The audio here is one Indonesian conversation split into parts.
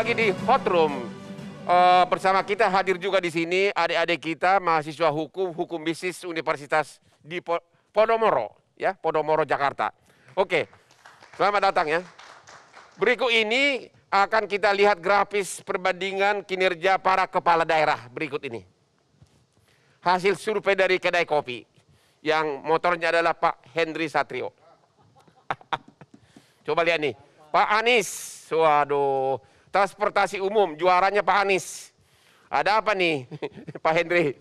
lagi di Hot Room. Bersama kita hadir juga di sini adik-adik kita mahasiswa hukum bisnis Universitas di Podomoro, ya, Podomoro Jakarta. Oke, selamat datang ya. Berikut ini akan kita lihat grafis perbandingan kinerja para kepala daerah berikut ini. Hasil survei dari kedai kopi yang motornya adalah Pak Henry Satrio. Coba lihat nih, Pak Anies, waduh. Transportasi umum, juaranya Pak Anies. Ada apa nih, Pak Henry?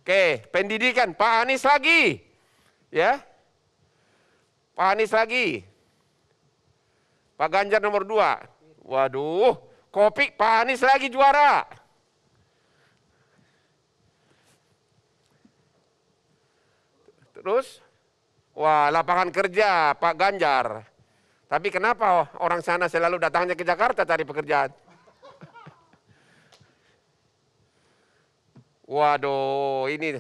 Oke, pendidikan, Pak Anies lagi. Ya, Pak Anies lagi. Pak Ganjar nomor 2. Waduh, kopi, Pak Anies lagi juara. Terus, wah, lapangan kerja, Pak Ganjar. Tapi kenapa orang sana selalu datangnya ke Jakarta cari pekerjaan? Waduh, ini.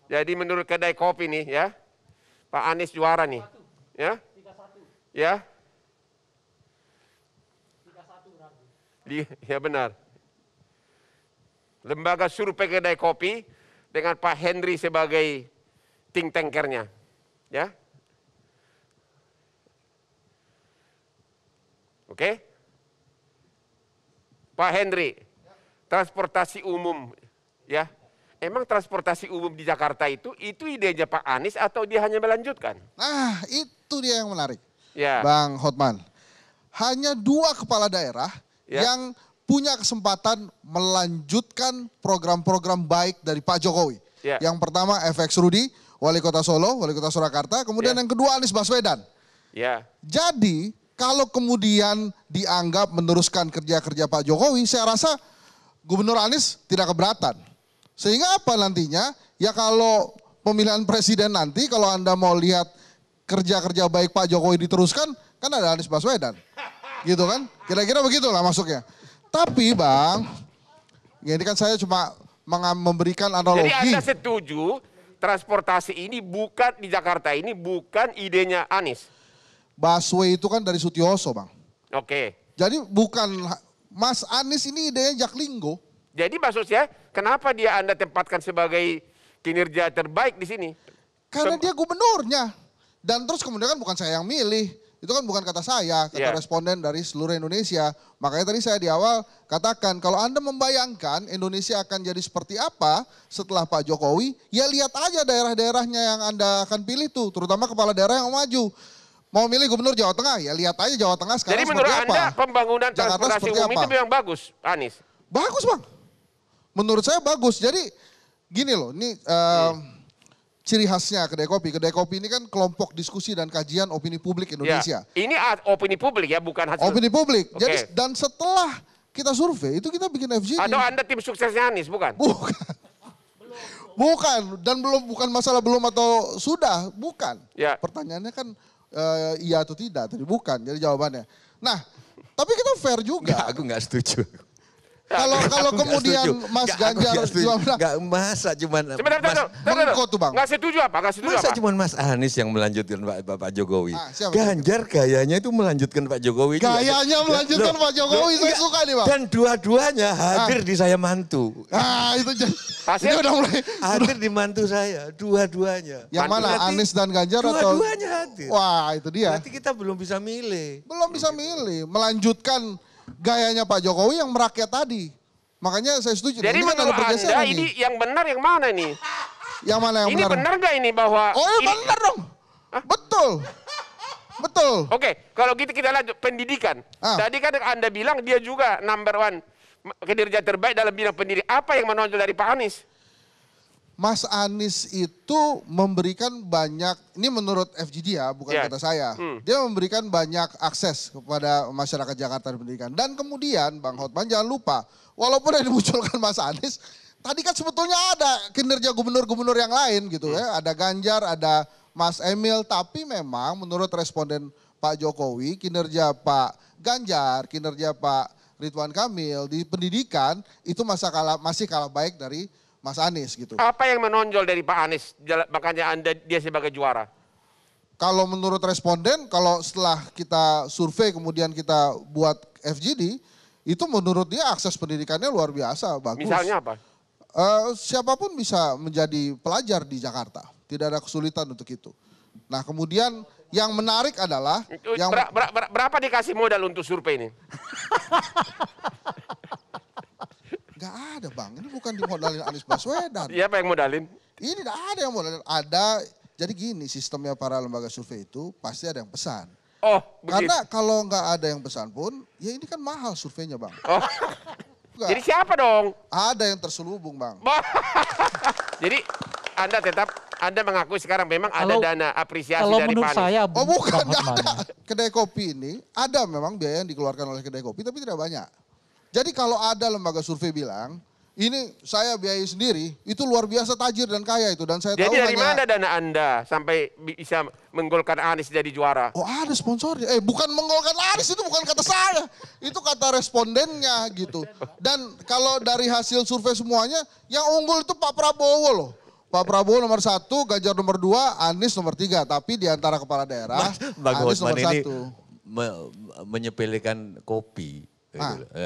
Jadi menurut kedai kopi nih ya, Pak Anies juara nih. Ya? Ya? Ya benar. Lembaga survei kedai kopi dengan Pak Henry sebagai think tankernya. Ya? Oke, Pak Henry, transportasi umum, ya, emang transportasi umum di Jakarta itu idenya Pak Anies atau dia hanya melanjutkan? Nah, itu dia yang menarik, ya. Bang Hotman. Hanya 2 kepala daerah yang punya kesempatan melanjutkan program-program baik dari Pak Jokowi. Yang pertama FX Rudi, Wali Kota Solo, Wali Kota Surakarta, kemudian yang kedua Anies Baswedan. Jadi kalau kemudian dianggap meneruskan kerja-kerja Pak Jokowi, saya rasa Gubernur Anies tidak keberatan. Sehingga apa nantinya? Ya kalau pemilihan presiden nanti, kalau Anda mau lihat kerja-kerja baik Pak Jokowi diteruskan, kan ada Anies Baswedan. Gitu kan? Kira-kira begitulah masuknya. Tapi Bang, ini kan saya cuma memberikan analogi. Jadi Anda setuju transportasi ini bukan di Jakarta ini bukan idenya Anies? Busway itu kan dari Sutioso, Bang. Oke. Jadi bukan Mas Anies ini idenya Jaklinggo. Jadi maksudnya kenapa dia Anda tempatkan sebagai kinerja terbaik di sini? Karena dia gubernurnya. Dan terus kemudian kan bukan saya yang milih. Itu kan bukan kata saya, kata responden dari seluruh Indonesia. Makanya tadi saya di awal katakan kalau Anda membayangkan Indonesia akan jadi seperti apa setelah Pak Jokowi, ya lihat aja daerah-daerahnya yang Anda akan pilih tuh, terutama kepala daerah yang maju. Mau milih gubernur Jawa Tengah, ya lihat aja Jawa Tengah sekarang seperti apa. Jadi menurut Anda pembangunan transportasi umum itu memang bagus, Anies? Bagus Bang, menurut saya bagus. Jadi gini loh, ini ciri khasnya kedai kopi. Kedai kopi ini kan kelompok diskusi dan kajian opini publik Indonesia. Ini opini publik ya, bukan hasil. Opini publik, jadi dan setelah kita survei itu kita bikin FGD. Atau Anda tim suksesnya Anies, bukan? Bukan. Bukan, dan bukan masalah belum atau sudah, bukan. Pertanyaannya kan iya atau tidak, tadi bukan, jadi jawabannya. Nah, tapi kita fair juga. Enggak, aku nggak setuju. Kalau kemudian Mas Ganjar nggak masa cuman nggak setuju apa? Masa cuman Mas Anies yang melanjutkan Pak Jokowi. Ganjar gayanya itu melanjutkan Pak Jokowi. Gayanya melanjutkan Pak Jokowi, saya suka nih Bang. Dan dua-duanya hadir di saya mantu. Itu hasil udah mulai hadir di mantu saya, dua-duanya. Yang mana Anies dan Ganjar atau? Dua-duanya hadir. Wah itu dia. Berarti kita belum bisa milih. Belum bisa milih, melanjutkan gayanya Pak Jokowi yang merakyat tadi. Makanya saya setuju. Jadi menurut Anda ini yang benar yang mana nih? Yang mana yang benar? Ini benar gak ini bahwa? Oh ya benar dong. Betul. Betul. Oke, kalau gitu kita lanjut pendidikan. Tadi kan Anda bilang dia juga number 1 kinerja terbaik dalam bidang pendidikan. Apa yang menonjol dari Pak Anies? Mas Anies itu memberikan banyak, ini menurut FGD ya, bukan kata saya. Dia memberikan banyak akses kepada masyarakat Jakarta di pendidikan. Dan kemudian Bang Hotman jangan lupa, walaupun yang dimunculkan Mas Anies, tadi kan sebetulnya ada kinerja gubernur-gubernur yang lain gitu ya. Ada Ganjar, ada Mas Emil, tapi memang menurut responden Pak Jokowi, kinerja Pak Ganjar, kinerja Pak Ridwan Kamil di pendidikan itu masih kalah baik dari Mas Anies gitu. Apa yang menonjol dari Pak Anies, makanya dia sebagai juara? Kalau menurut responden, kalau setelah kita survei kemudian kita buat FGD, itu menurut dia akses pendidikannya luar biasa, bagus. Misalnya apa? Siapapun bisa menjadi pelajar di Jakarta, tidak ada kesulitan untuk itu. Nah kemudian yang menarik adalah... Berapa dikasih modal untuk survei ini? Gak ada Bang, ini bukan dimodalin Anies Baswedan. Siapa yang modalin? Ini tidak ada yang modalin, ada, jadi gini sistemnya para lembaga survei itu pasti ada yang pesan. Oh, begitu. Karena kalau nggak ada yang pesan pun, ya ini kan mahal surveinya Bang. Oh. Jadi siapa dong? Ada yang terselubung Bang. Jadi Anda mengakui sekarang memang ada dana apresiasi kalau dari menurut Pak saya, oh bukan, nggak ada. Kedai kopi ini ada memang biaya yang dikeluarkan oleh kedai kopi tapi tidak banyak. Jadi kalau ada lembaga survei bilang, ini saya biayai sendiri, itu luar biasa tajir dan kaya itu. Dan saya jadi tahu dari mana dana Anda sampai bisa menggolkan Anies jadi juara? Oh ada sponsornya, bukan menggolkan Anies, itu bukan kata saya. Itu kata respondennya gitu. Dan kalau dari hasil survei semuanya, yang unggul itu Pak Prabowo loh. Pak Prabowo nomor 1, Ganjar nomor 2, Anies nomor 3. Tapi di antara kepala daerah, Anies nomor 1. Menyepelekan kopi.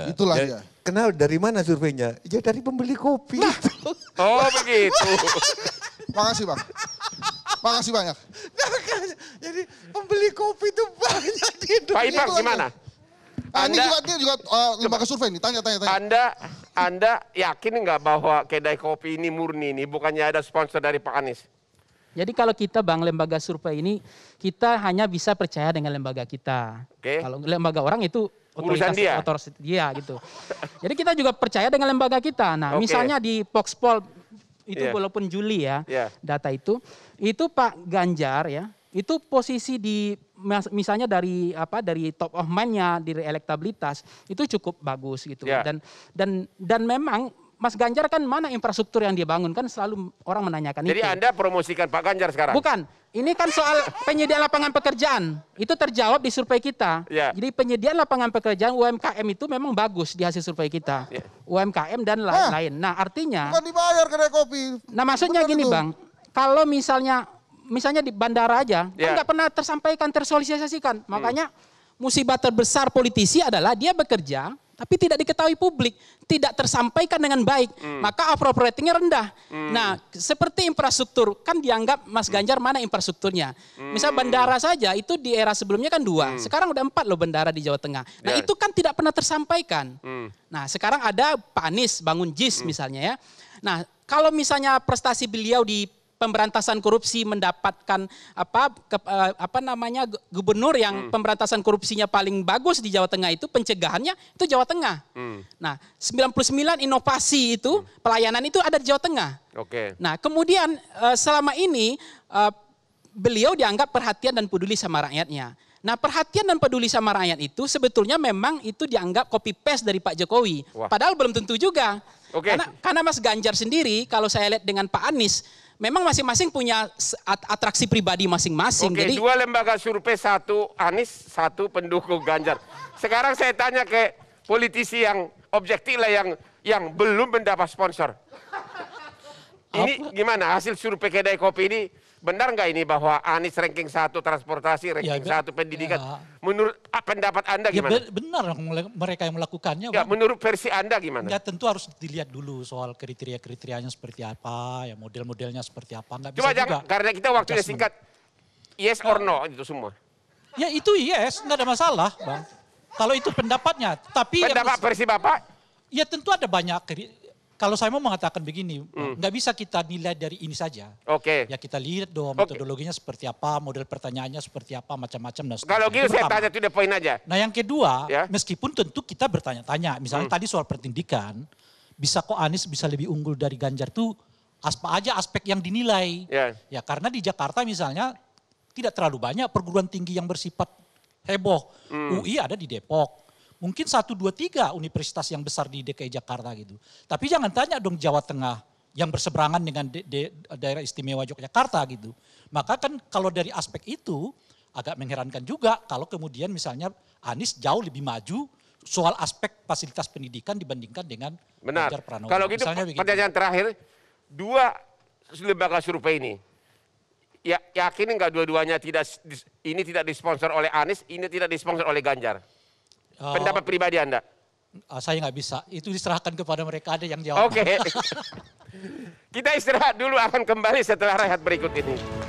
Itulah dia. Kenal dari mana surveinya? Ya dari pembeli kopi. Nah. Oh begitu. Makasih Bang. Makasih banyak. Jadi pembeli kopi itu banyak di Indonesia. Pak Ipang gimana? Ini juga lembaga survei nih, tanya. Anda yakin nggak bahwa kedai kopi ini murni nih, bukannya ada sponsor dari Pak Anies? Jadi kalau kita Bang lembaga survei ini, kita hanya bisa percaya dengan lembaga kita. Kalau lembaga orang itu urusan dia gitu. Jadi kita juga percaya dengan lembaga kita. Nah misalnya di Voxpol itu walaupun Juli ya data itu Pak Ganjar ya, itu posisi di misalnya dari top of mind-nya, dari elektabilitas itu cukup bagus gitu. Dan memang Mas Ganjar kan mana infrastruktur yang dia bangun, kan selalu orang menanyakan itu. Jadi Anda promosikan Pak Ganjar sekarang? Bukan, ini kan soal penyediaan lapangan pekerjaan. Itu terjawab di survei kita. Jadi penyediaan lapangan pekerjaan UMKM itu memang bagus di hasil survei kita. UMKM dan lain-lain. Nah artinya... Bukan dibayar kedai kopi. Nah maksudnya gini Bang, kalau misalnya di bandara aja, kan nggak pernah tersosialisasikan. Makanya musibah terbesar politisi adalah dia bekerja, tapi tidak diketahui publik, tidak tersampaikan dengan baik, maka appropriatingnya rendah. Nah, seperti infrastruktur, kan dianggap Mas Ganjar mana infrastrukturnya. Misal bandara saja, itu di era sebelumnya kan 2, sekarang udah 4 loh bandara di Jawa Tengah. Nah itu kan tidak pernah tersampaikan. Nah sekarang ada Pak Anies bangun JIS misalnya ya. Nah kalau misalnya prestasi beliau di pemberantasan korupsi mendapatkan gubernur yang pemberantasan korupsinya paling bagus di Jawa Tengah itu, pencegahannya itu Jawa Tengah. Nah 99 inovasi itu pelayanan itu ada di Jawa Tengah. Nah kemudian selama ini beliau dianggap perhatian dan peduli sama rakyatnya. Nah perhatian dan peduli sama rakyat itu sebetulnya memang itu dianggap copy paste dari Pak Jokowi. Padahal belum tentu juga. Karena Mas Ganjar sendiri kalau saya lihat dengan Pak Anies, memang masing-masing punya atraksi pribadi masing-masing. Jadi 2 lembaga survei, 1 Anies, 1 pendukung Ganjar. Sekarang saya tanya ke politisi yang objektif lah, yang belum mendapat sponsor. Ini gimana hasil survei kedai kopi ini? Benar nggak ini bahwa Anies ranking 1 transportasi, ranking 1 pendidikan? Menurut pendapat Anda gimana? Benar mereka yang melakukannya. Menurut versi Anda gimana? Ya tentu harus dilihat dulu soal kriteria-kriterianya seperti apa, ya model-modelnya seperti apa. Nggak bisa Coba jangan, karena kita waktunya singkat. Yes or no itu semua. Ya itu yes, nggak ada masalah Bang. Kalau itu pendapatnya. Tapi pendapat versi Bapak? Ya tentu ada banyak. Kalau saya mau mengatakan begini, nggak bisa kita nilai dari ini saja. Ya kita lihat dong metodologinya seperti apa, model pertanyaannya seperti apa, macam-macam dan sebagainya. Kalau gitu saya tanya to the point aja. Nah yang kedua, meskipun tentu kita bertanya-tanya, misalnya tadi soal pendidikan, bisa kok Anies bisa lebih unggul dari Ganjar tuh apa aja aspek yang dinilai. Ya karena di Jakarta misalnya tidak terlalu banyak perguruan tinggi yang bersifat heboh. UI ada di Depok. Mungkin 1, 2, 3 universitas yang besar di DKI Jakarta gitu. Tapi jangan tanya dong Jawa Tengah yang berseberangan dengan daerah istimewa Yogyakarta gitu. Maka kan kalau dari aspek itu agak mengherankan juga kalau kemudian misalnya Anies jauh lebih maju soal aspek fasilitas pendidikan dibandingkan dengan Ganjar Pranowo. Kalau gitu pertanyaan terakhir, 2 lembaga survei ini, yakin nggak dua-duanya tidak disponsor oleh Anies, ini tidak disponsor oleh Ganjar? Pendapat pribadi Anda? Saya nggak bisa. Itu diserahkan kepada mereka, ada yang jawab. Oke. Kita istirahat dulu, akan kembali setelah rehat berikut ini.